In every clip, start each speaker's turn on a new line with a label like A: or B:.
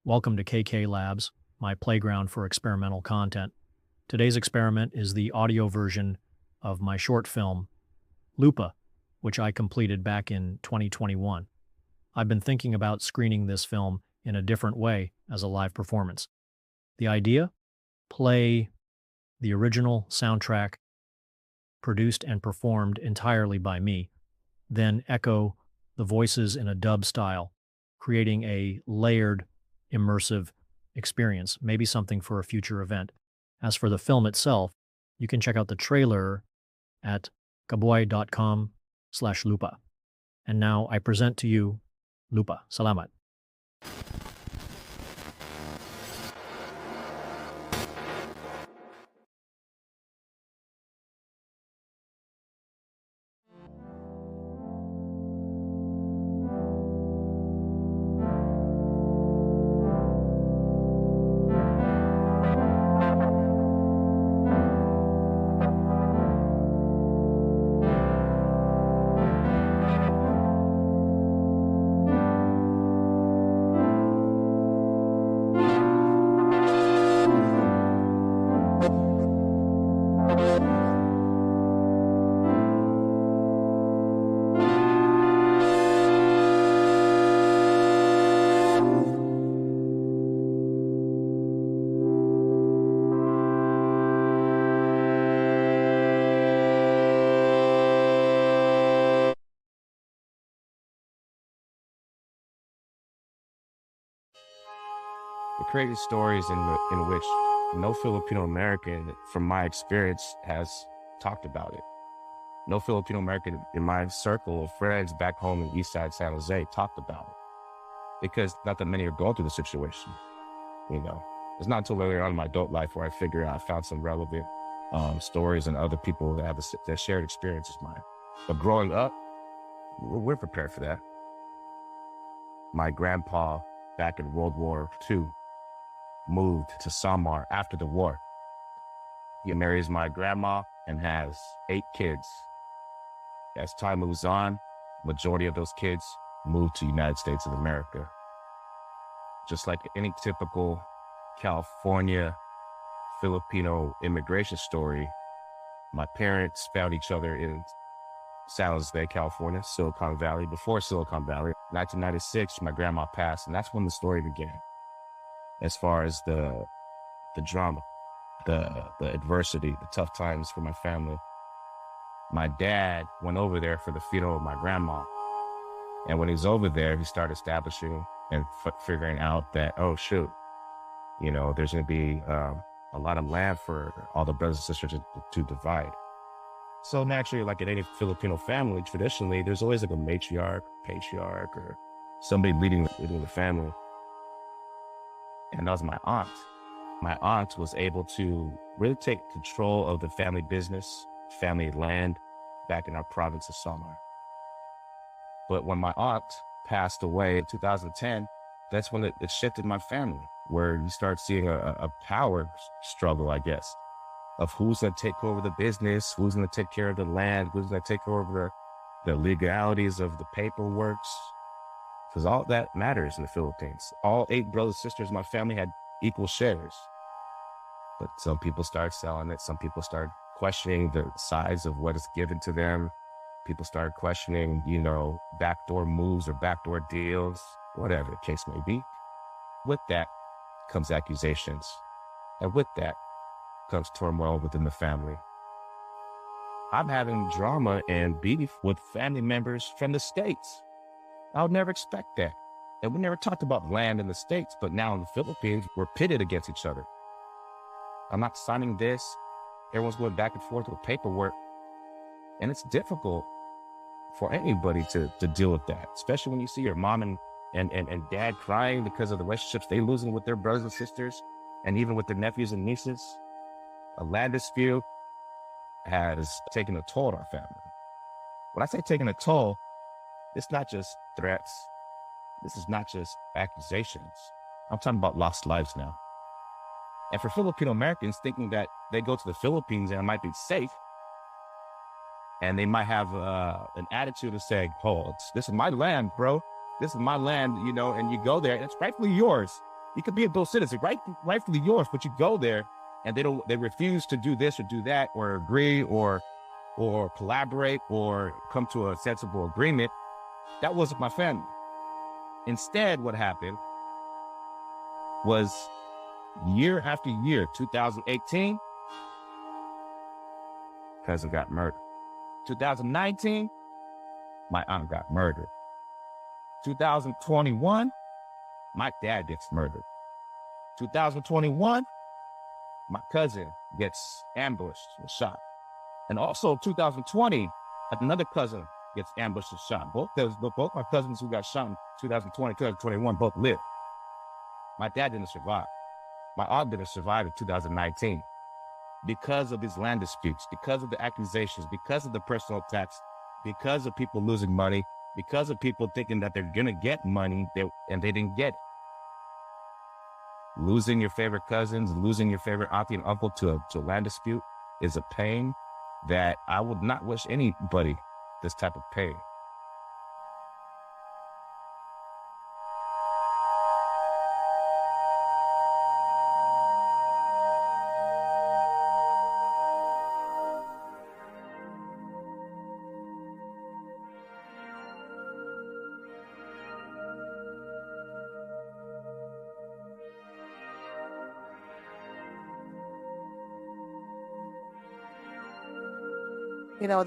A: Welcome to KK Labs, my playground for experimental content. Today's experiment is the audio version of my short film, Lupa, which I completed back in 2021. I've been thinking about screening this film in a different way as a live performance. The idea? Play the original soundtrack, produced and performed entirely by me, then echo the voices in a dub style, creating a layered, immersive experience, maybe something for a future event. As for the film itself, you can check out the trailer at kaboy.com/lupa. And now I present to you Lupa. Salamat.
B: The crazy stories in which no Filipino American, from my experience, has talked about it. No Filipino American in my circle of friends back home in East Side San Jose talked about it, because not that many are going through the situation. It's not until later on in my adult life where I figure out I found some relevant stories and other people that have that shared experience as mine. But growing up, we're prepared for that. My grandpa, back in World War II, moved to Samar after the war. He marries my grandma and has 8 kids. As time moves on, majority of those kids move to United States of America. Just like any typical California Filipino immigration story, my parents found each other in San Jose, California, Silicon Valley. Before Silicon Valley, 1996, my grandma passed, and that's when the story began. As far as the drama, the adversity, the tough times for my family. My dad went over there for the funeral of my grandma. And when he was over there, he started establishing and figuring out that, oh, shoot, there's going to be a lot of land for all the brothers and sisters to divide. So naturally, like in any Filipino family, traditionally, there's always like a matriarch, patriarch, or somebody leading the family. And that was my aunt. My aunt was able to really take control of the family business, family land back in our province of Samar. But when my aunt passed away in 2010, that's when it shifted my family, where you start seeing a power struggle, I guess, of who's going to take over the business, who's going to take care of the land, who's going to take over the legalities of the paperwork. Because all that matters in the Philippines. All 8 brothers and sisters in my family had equal shares. But some people started selling it. Some people started questioning the size of what is given to them. People started questioning, backdoor moves or backdoor deals, whatever the case may be. With that comes accusations. And with that comes turmoil within the family. I'm having drama and beef with family members from the States. I would never expect that. And we never talked about land in the States, but now in the Philippines, we're pitted against each other. I'm not signing this. Everyone's going back and forth with paperwork. And it's difficult for anybody to deal with that, especially when you see your mom and dad crying because of the relationships they losing with their brothers and sisters, and even with their nephews and nieces. A land dispute has taken a toll on our family. When I say taking a toll, it's not just threats. This is not just accusations. I'm talking about lost lives now. And for Filipino Americans thinking that they go to the Philippines and it might be safe, and they might have an attitude of saying, oh, this is my land, bro. This is my land, and you go there and it's rightfully yours. You could be a dual citizen, rightfully yours, but you go there and they refuse to do this or do that or agree or collaborate or come to a sensible agreement. That wasn't my family. Instead, what happened was year after year, 2018, cousin got murdered. 2019, my aunt got murdered. 2021, my dad gets murdered. 2021, my cousin gets ambushed and shot. And also 2020, another cousin gets ambushed and shot. Both my cousins who got shot in 2020, 2021, both lived. My dad didn't survive. My aunt didn't survive in 2019 because of these land disputes, because of the accusations, because of the personal attacks, because of people losing money, because of people thinking that they're going to get money and they didn't get it. Losing your favorite cousins, losing your favorite auntie and uncle to a land dispute is a pain that I would not wish anybody this type of pain.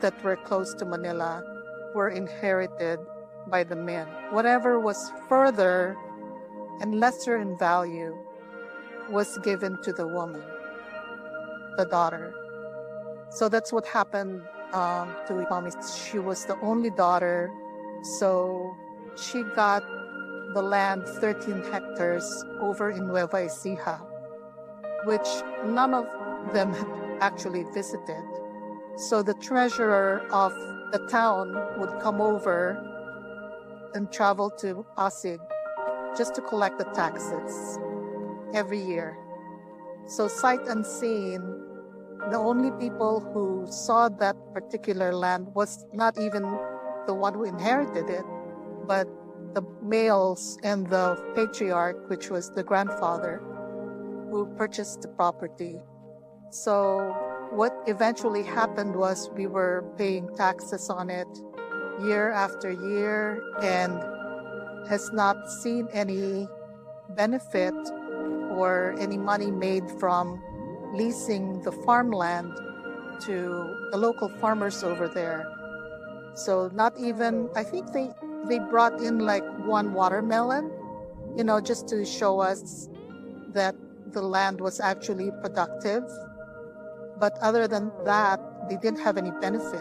C: That were close to Manila were inherited by the men. Whatever was further and lesser in value was given to the woman, the daughter. So that's what happened to Mommy. She was the only daughter, so she got the land, 13 hectares, over in Nueva Ecija, which none of them had actually visited. So the treasurer of the town would come over and travel to Pasig just to collect the taxes every year. So sight unseen, the only people who saw that particular land was not even the one who inherited it, but the males and the patriarch, which was the grandfather, who purchased the property. So what eventually happened was we were paying taxes on it year after year and has not seen any benefit or any money made from leasing the farmland to the local farmers over there. So not even, I think they brought in like one watermelon, just to show us that the land was actually productive. But other than that, they didn't have any benefit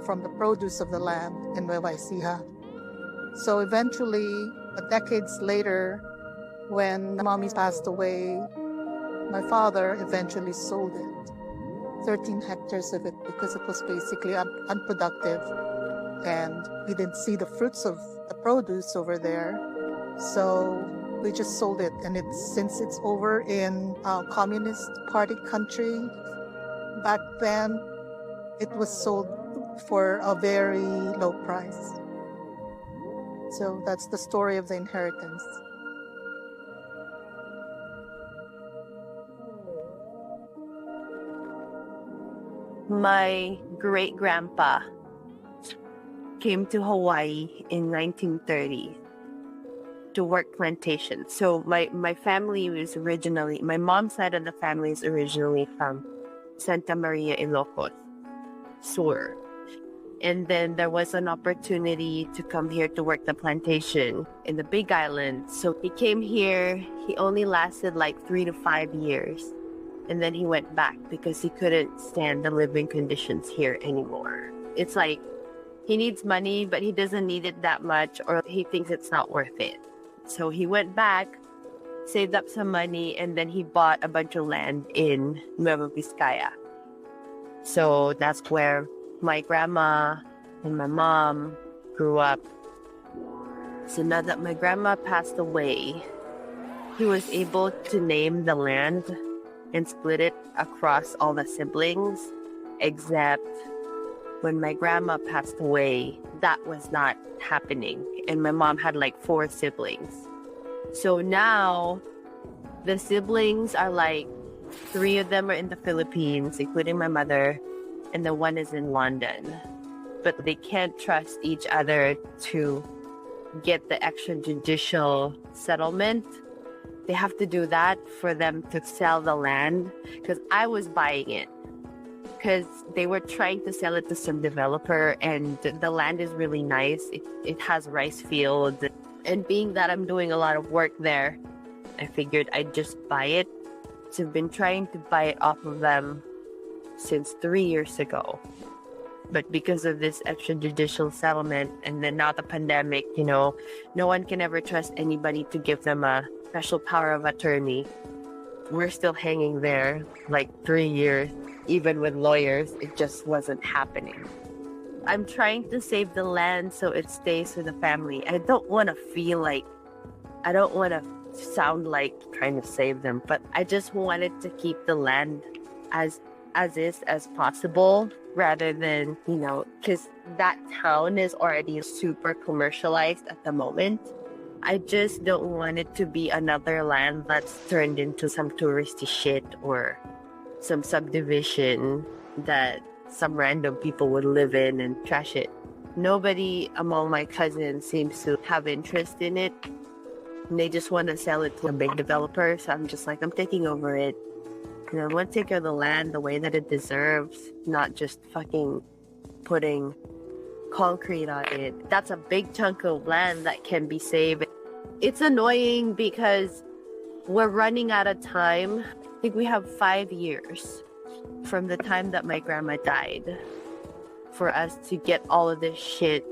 C: from the produce of the land in Nueva Ecija. So eventually, decades later, when Mommy passed away, my father eventually sold it, 13 hectares of it, because it was basically unproductive and we didn't see the fruits of the produce over there. So we just sold it, and since it's over in Communist Party country, back then it was sold for a very low price. So that's the story of the inheritance.
D: My great-grandpa came to Hawaii in 1930 to work plantation. So my family was originally, my mom's side of the family is originally from Santa Maria, Ilocos Sur. And then there was an opportunity to come here to work the plantation in the Big Island. So he came here, he only lasted like 3 to 5 years. And then he went back because he couldn't stand the living conditions here anymore. It's like he needs money, but he doesn't need it that much, or he thinks it's not worth it. So he went back, saved up some money, and then he bought a bunch of land in Nueva Vizcaya. So that's where my grandma and my mom grew up. So now that my grandma passed away, he was able to name the land and split it across all the siblings, except when my grandma passed away, that was not happening. And my mom had like 4 siblings. So now the siblings are like, 3 of them are in the Philippines, including my mother, and the one is in London. But they can't trust each other to get the extrajudicial settlement. They have to do that for them to sell the land, because I was buying it. Because they were trying to sell it to some developer, and the land is really nice. It has rice fields. And being that I'm doing a lot of work there, I figured I'd just buy it. So I've been trying to buy it off of them since 3 years ago. But because of this extrajudicial settlement, and then now the pandemic, no one can ever trust anybody to give them a special power of attorney. We're still hanging there like 3 years. Even with lawyers, it just wasn't happening. I'm trying to save the land so it stays with the family. I don't want to sound like trying to save them, but I just wanted to keep the land as is as possible, rather than, because that town is already super commercialized at the moment. I just don't want it to be another land that's turned into some touristy shit or some subdivision that some random people would live in and trash it. Nobody among my cousins seems to have interest in it. And they just want to sell it to a big developer. So I'm just like, I'm taking over it. And I want to take care of the land the way that it deserves, not just fucking putting concrete on it. That's a big chunk of land that can be saved. It's annoying because we're running out of time. I think we have 5 years from the time that my grandma died for us to get all of this shit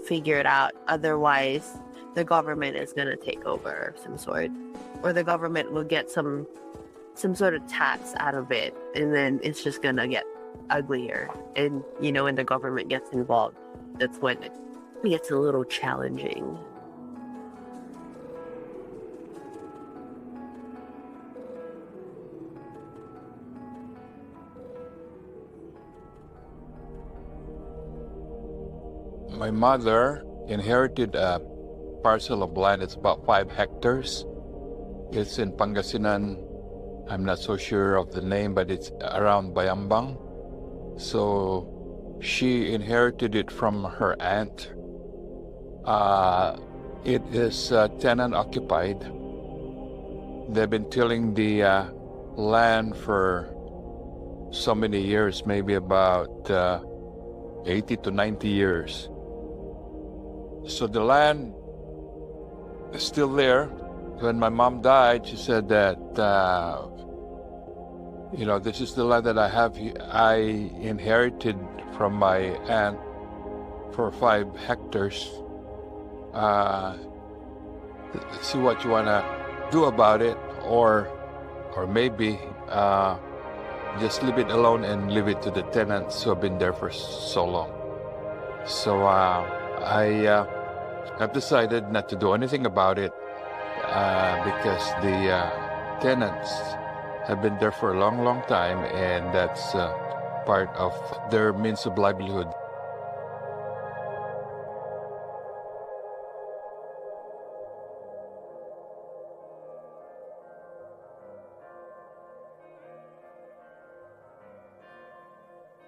D: figured out. Otherwise, the government is going to take over of some sort, or the government will get some sort of tax out of it, and then it's just going to get uglier. And, when the government gets involved, that's when it gets a little challenging.
E: My mother inherited a parcel of land. It's about 5 hectares. It's in Pangasinan. I'm not so sure of the name, but it's around Bayambang. So she inherited it from her aunt. It is tenant occupied. They've been tilling the land for so many years, maybe about 80 to 90 years. So the land is still there. When my mom died, she said that, this is the land that I inherited from my aunt for 5 hectares. See what you want to do about it, or maybe just leave it alone and leave it to the tenants who have been there for so long. So I have decided not to do anything about it because the tenants have been there for a long, long time, and that's part of their means of livelihood.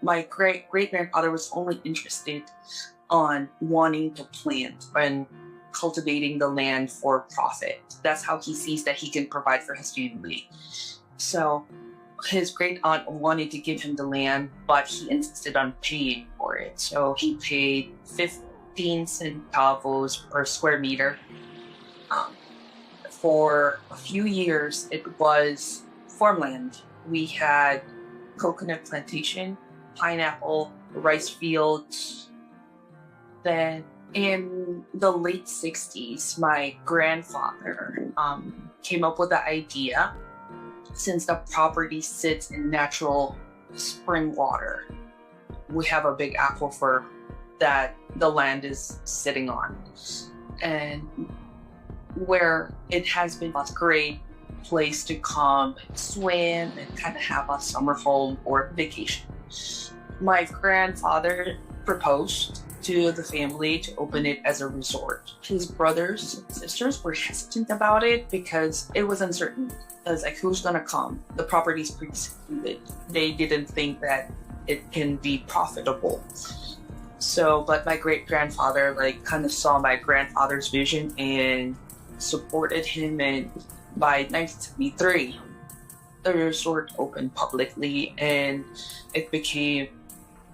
F: My great-grandfather was only interested on wanting to plant and cultivating the land for profit. That's how he sees that he can provide for his family. So his great aunt wanted to give him the land, but he insisted on paying for it. So he paid 15 centavos per square meter. For a few years, it was farmland. We had coconut plantation, pineapple, rice fields. Then in the late 60s, my grandfather came up with the idea, since the property sits in natural spring water, we have a big aquifer that the land is sitting on, and where it has been a great place to come swim and kind of have a summer home or vacation. My grandfather proposed to the family to open it as a resort. His brothers and sisters were hesitant about it because it was uncertain. It was like, who's gonna come? The property's pretty secluded. They didn't think that it can be profitable. So, but my great-grandfather kind of saw my grandfather's vision and supported him, and by 1973, the resort opened publicly and it became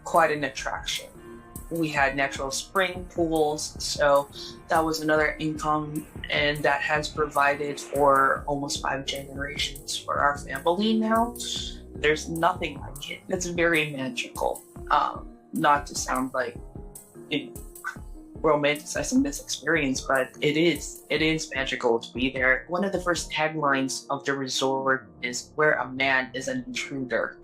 F: quite an attraction. We had natural spring pools, so that was another income, and that has provided for almost 5 generations for our family now. There's nothing like it. It's very magical. Not to sound like romanticizing this experience, but it is magical to be there. One of the first taglines of the resort is "where a man is an intruder."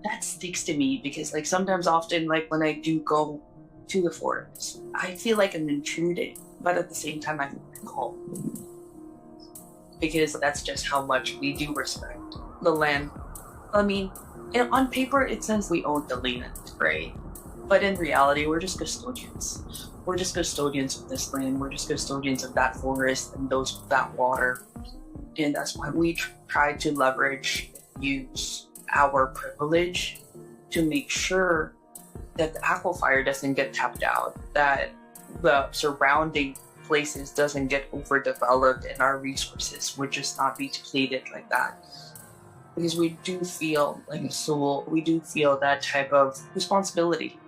F: That sticks to me because sometimes often when I do go to the forest, I feel like I'm intruding, but at the same time I feel calm, because that's just how much we do respect the land. I mean, on paper it says we own the land, right? But in reality, we're just custodians. We're just custodians of this land. We're just custodians of that forest and that water. And that's why we try to leverage, use our privilege to make sure that the aquifer doesn't get tapped out, that the surrounding places doesn't get overdeveloped, and our resources would just not be depleted like that. Because we do feel like a soul, we do feel that type of responsibility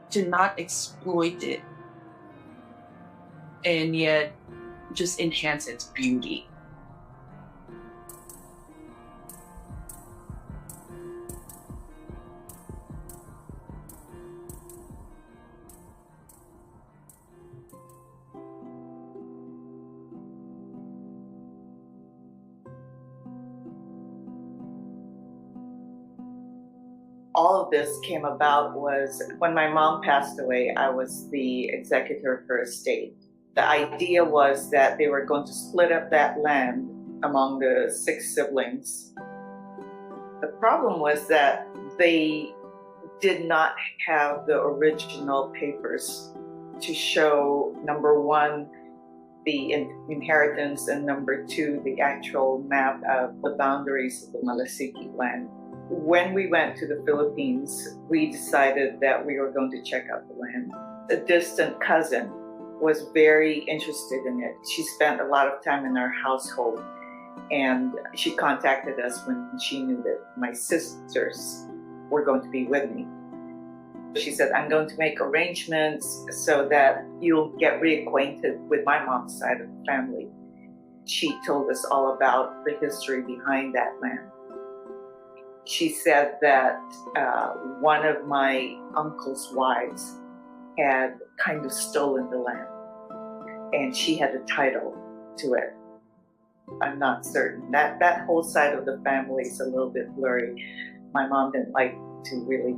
F: to not exploit it and yet just enhance its beauty.
G: All of this came about was when my mom passed away. I was the executor of her estate. The idea was that they were going to split up that land among the 6 siblings. The problem was that they did not have the original papers to show, number 1, the inheritance, and number 2, the actual map of the boundaries of the Malasiki land. When we went to the Philippines, we decided that we were going to check out the land. A distant cousin was very interested in it. She spent a lot of time in our household, and she contacted us when she knew that my sisters were going to be with me. She said, I'm going to make arrangements so that you'll get reacquainted with my mom's side of the family. She told us all about the history behind that land. She said that one of my uncle's wives had kind of stolen the land, and she had a title to it. I'm not certain. That whole side of the family is a little bit blurry. My mom didn't like to really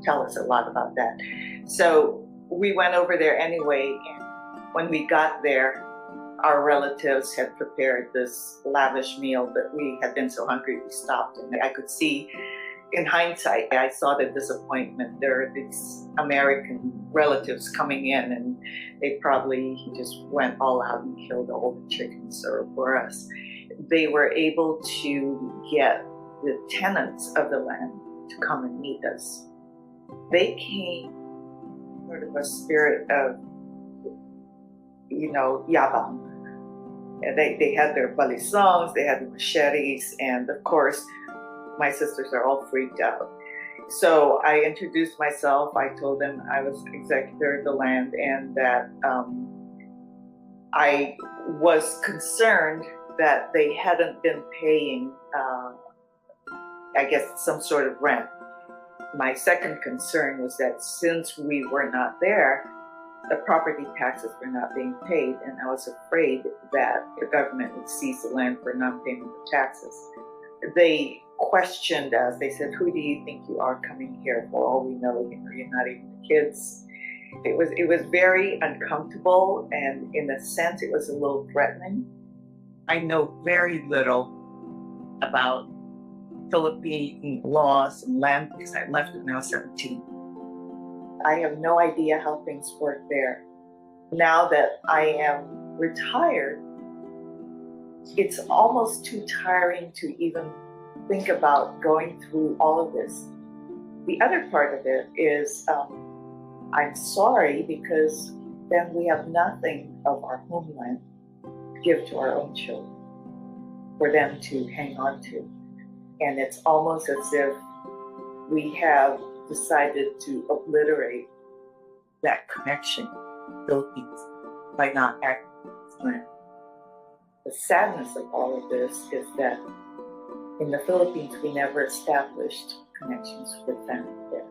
G: tell us a lot about that. So we went over there anyway, and when we got there, our relatives had prepared this lavish meal, but we had been so hungry we stopped. And I could see, in hindsight, I saw the disappointment. There are these American relatives coming in, and they probably just went all out and killed all the chickens for us. They were able to get the tenants of the land to come and meet us. They came sort of a spirit of, yabang. They had their balisongs, they had machetes, and of course, my sisters are all freaked out. So I introduced myself. I told them I was executor of the land, and that I was concerned that they hadn't been paying, some sort of rent. My second concern was that since we were not there, the property taxes were not being paid, and I was afraid that the government would seize the land for non-payment of taxes. They questioned us. They said, who do you think you are coming here? For all we know, you're not even the kids. It was very uncomfortable, and in a sense, it was a little threatening. I know very little about Philippine laws and land because I left when I was 17. I have no idea how things work there. Now that I am retired, it's almost too tiring to even think about going through all of this. The other part of it is I'm sorry, because then we have nothing of our homeland to give to our own children for them to hang on to. And it's almost as if we have decided to obliterate
F: That connection, Philippines, by not acting as planned.
G: the sadness of all of this is that in the Philippines, we never established connections with family there.